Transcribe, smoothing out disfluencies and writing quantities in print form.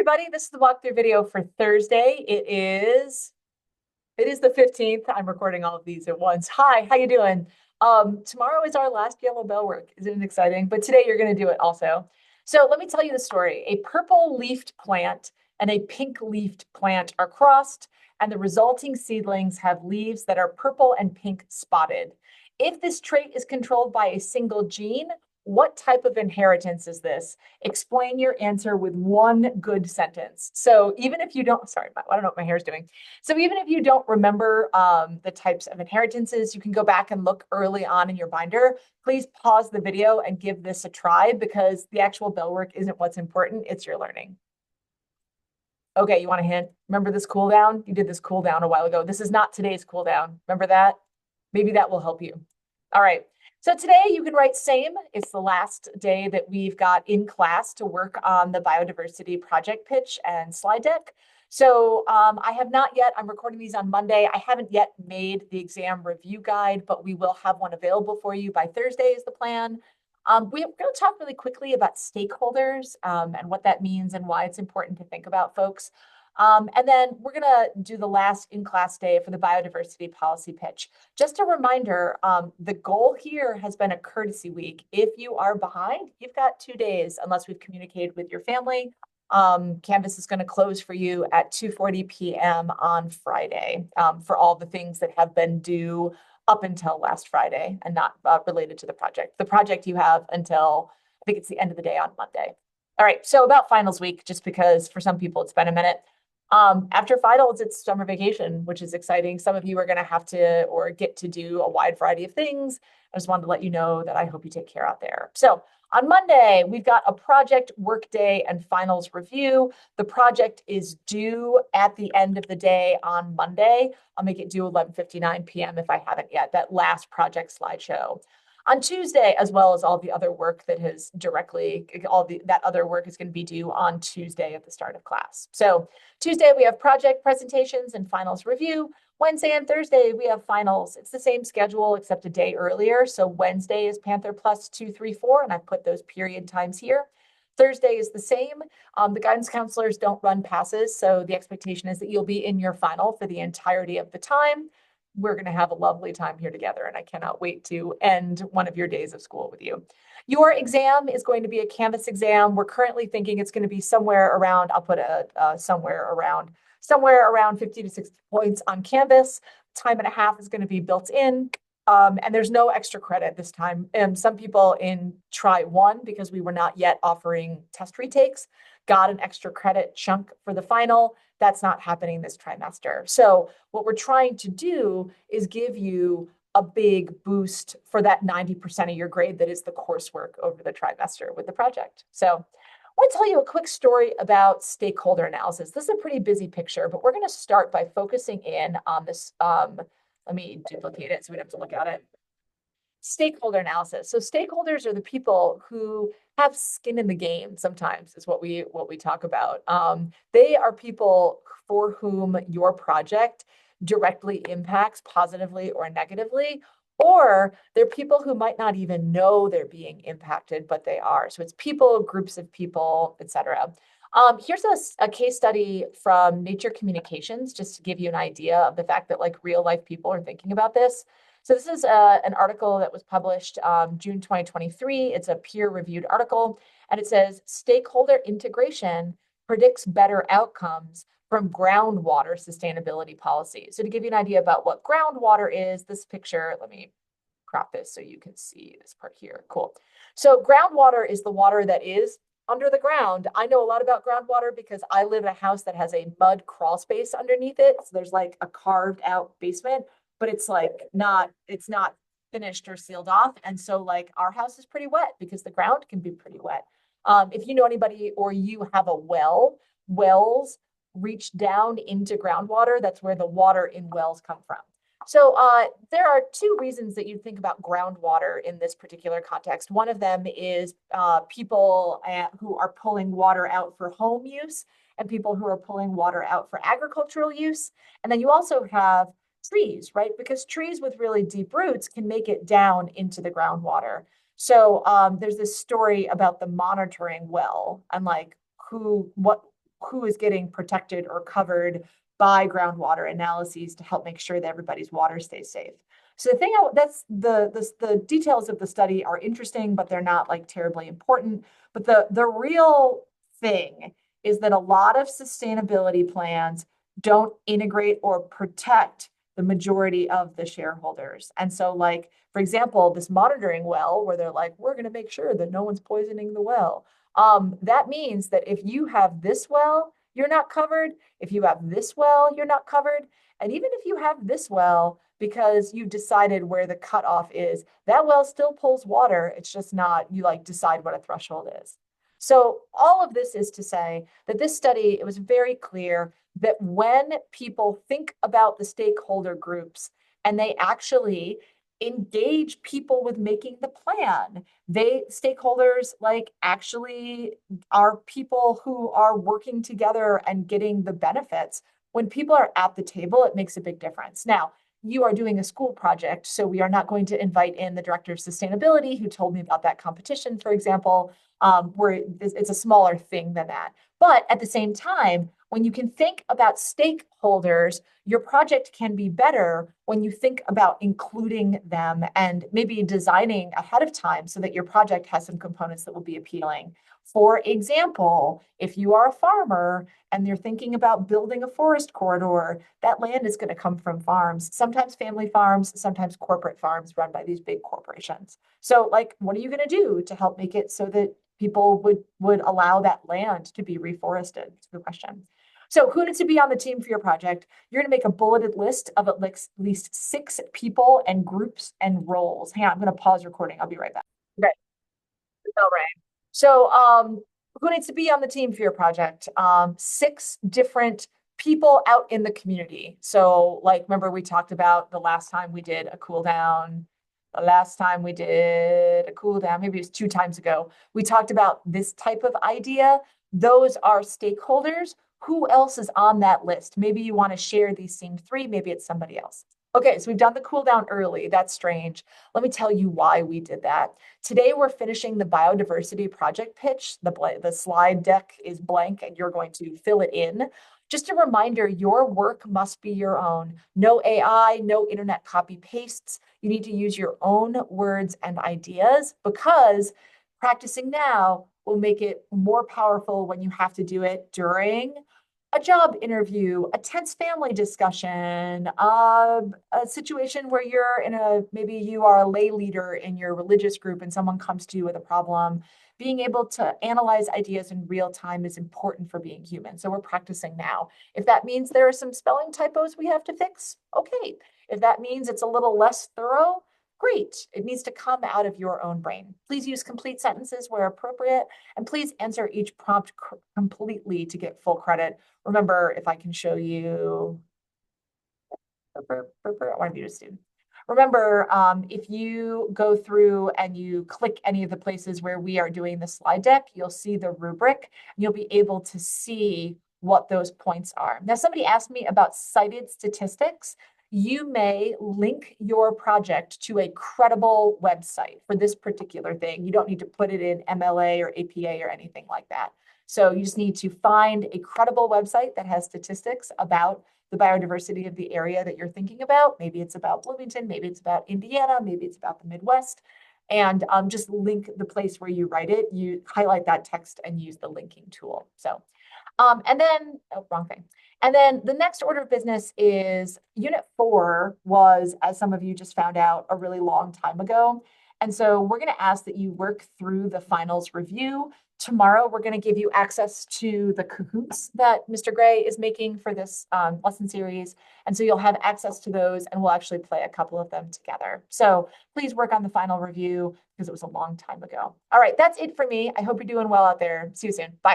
everybody. This is the walkthrough video for Thursday. It is the 15th. I'm recording all of these at once. Hi, how you doing? Tomorrow is our last yellow bell work. Isn't it exciting? But today you're going to do it also. So let me tell you the story. A purple leafed plant and a pink leafed plant are crossed, and the resulting seedlings have leaves that are purple and pink spotted. If this trait is controlled by a single gene, what type of inheritance is this? Explain your answer with one good sentence. So even if you don't, sorry, I don't know what my hair is doing. So even if you don't remember the types of inheritances, you can go back and look early on in your binder. Please pause the video and give this a try because the actual bell work isn't what's important, it's your learning. Okay, you want a hint? Remember this cool down? You did this cool down a while ago. This is not today's cool down. Remember that? Maybe that will help you. All right. So today you can write same. It's the last day that we've got in class to work on the biodiversity project pitch and slide deck. So I have not yet, I'm recording these on Monday. I haven't yet made the exam review guide, but we will have one available for you by Thursday is the plan. We're going to talk really quickly about stakeholders and what that means and why it's important to think about folks. And then we're going to do the last in-class day for the biodiversity policy pitch. Just a reminder, the goal here has been a courtesy week. If you are behind, you've got 2 days unless we've communicated with your family. Canvas is going to close for you at 2:40 p.m. on Friday for all the things that have been due up until last Friday and not related to the project. The project you have until, I think it's the end of the day on Monday. All right, so about finals week, just because for some people it's been a minute. After finals, it's summer vacation, which is exciting. Some of you are going to have to or get to do a wide variety of things. I just wanted to let you know that I hope you take care out there. So on Monday, we've got a project work day and finals review. The project is due at the end of the day on Monday. I'll make it due 11:59 p.m. if I haven't yet, that last project slideshow. On Tuesday, as well as all the other work that has directly, that other work is going to be due on Tuesday at the start of class. So Tuesday, we have project presentations and finals review. Wednesday and Thursday, we have finals. It's the same schedule except a day earlier. So Wednesday is Panther plus 2, 3, 4, and I put those period times here. Thursday is the same. The guidance counselors don't run passes, so the expectation is that you'll be in your final for the entirety of the time. We're going to have a lovely time here together, and I cannot wait to end one of your days of school with you. Your exam is going to be a Canvas exam. We're currently thinking it's going to be somewhere around, I'll put somewhere around 50 to 60 points on Canvas. Time and a half is going to be built in. And there's no extra credit this time. Some people in try one, because we were not yet offering test retakes, got an extra credit chunk for the final. That's not happening this trimester. So what we're trying to do is give you a big boost for that 90% of your grade that is the coursework over the trimester with the project. So I want to tell you a quick story about stakeholder analysis. This is a pretty busy picture, but we're going to start by focusing in on this. Let me duplicate it so we don't have to look at it. Stakeholder analysis. So stakeholders are the people who have skin in the game sometimes is what we talk about. They are people for whom your project directly impacts positively or negatively, or they're people who might not even know they're being impacted, but they are. So it's people, groups of people, etc. Here's a case study from Nature Communications, just to give you an idea of the fact that like real life people are thinking about this. So this is an article that was published June 2023. It's a peer-reviewed article, and it says stakeholder integration predicts better outcomes from groundwater sustainability policy. So to give you an idea about what groundwater is, this picture, let me crop this so you can see this part here. Cool. So groundwater is the water that is under the ground. I know a lot about groundwater because I live in a house that has a mud crawl space underneath it. So there's like a carved out basement, but it's not finished or sealed off. And so like our house is pretty wet because the ground can be pretty wet. If you know anybody or you have a well, wells reach down into groundwater. That's where the water in wells come from. So there are 2 reasons that you think about groundwater in this particular context. One of them is people who are pulling water out for home use and people who are pulling water out for agricultural use. And then you also have trees, right? Because trees with really deep roots can make it down into the groundwater. So there's this story about the monitoring well and like who is getting protected or covered by groundwater analyses to help make sure that everybody's water stays safe. So the thing that's the details of the study are interesting, but they're not like terribly important. But the real thing is that a lot of sustainability plans don't integrate or protect the majority of the shareholders. And so, like, for example, this monitoring well, where they're like, we're going to make sure that no one's poisoning the well. That means that if you have this well, you're not covered. If you have this well, you're not covered. And even if you have this well, because you decided where the cutoff is, that well still pulls water. It's just not, you like decide what a threshold is. So all of this is to say that this study, it was very clear that when people think about the stakeholder groups and they actually engage people with making the plan, stakeholders like actually are people who are working together and getting the benefits. When people are at the table, it makes a big difference. Now, you are doing a school project, so we are not going to invite in the director of sustainability who told me about that competition, for example, where it's a smaller thing than that. But at the same time, when you can think about stakeholders, your project can be better when you think about including them and maybe designing ahead of time so that your project has some components that will be appealing. For example, if you are a farmer and you're thinking about building a forest corridor, that land is going to come from farms, sometimes family farms, sometimes corporate farms run by these big corporations. So, like, what are you going to do to help make it so that people would allow that land to be reforested? That's the question. So who needs to be on the team for your project? You're going to make a bulleted list of at least 6 people and groups and roles. Hang on, I'm going to pause recording. I'll be right back. Okay. Bell rang. So who needs to be on the team for your project? 6 different people out in the community. So like, remember we talked about the last time we did a cool down, maybe it was 2 times ago, we talked about this type of idea. Those are stakeholders. Who else is on that list? Maybe you want to share these same 3, maybe it's somebody else. Okay, so we've done the cool down early. That's strange. Let me tell you why we did that. Today, we're finishing the biodiversity project pitch. The slide deck is blank and you're going to fill it in. Just a reminder, your work must be your own. No AI, no internet copy pastes. You need to use your own words and ideas because practicing now will make it more powerful when you have to do it during a job interview, a tense family discussion, a situation where maybe you are a lay leader in your religious group and someone comes to you with a problem. Being able to analyze ideas in real time is important for being human. So we're practicing now. If that means there are some spelling typos we have to fix, okay. If that means it's a little less thorough, great. It needs to come out of your own brain. Please use complete sentences where appropriate, and please answer each prompt completely to get full credit. Remember, if I can show you, I want to be a student. Remember, if you go through and you click any of the places where we are doing the slide deck, you'll see the rubric, and you'll be able to see what those points are. Now, somebody asked me about cited statistics. You may link your project to a credible website for this particular thing. You don't need to put it in MLA or APA or anything like that. So you just need to find a credible website that has statistics about the biodiversity of the area that you're thinking about. Maybe it's about Bloomington, maybe it's about Indiana, maybe it's about the Midwest. And just link the place where you write it. You highlight that text and use the linking tool. So, and then, wrong thing. And then the next order of business is Unit 4 was, as some of you just found out, a really long time ago. And so we're going to ask that you work through the finals review. Tomorrow, we're going to give you access to the Kahoots that Mr. Gray is making for this lesson series. And so you'll have access to those, and we'll actually play a couple of them together. So please work on the final review because it was a long time ago. All right, that's it for me. I hope you're doing well out there. See you soon. Bye.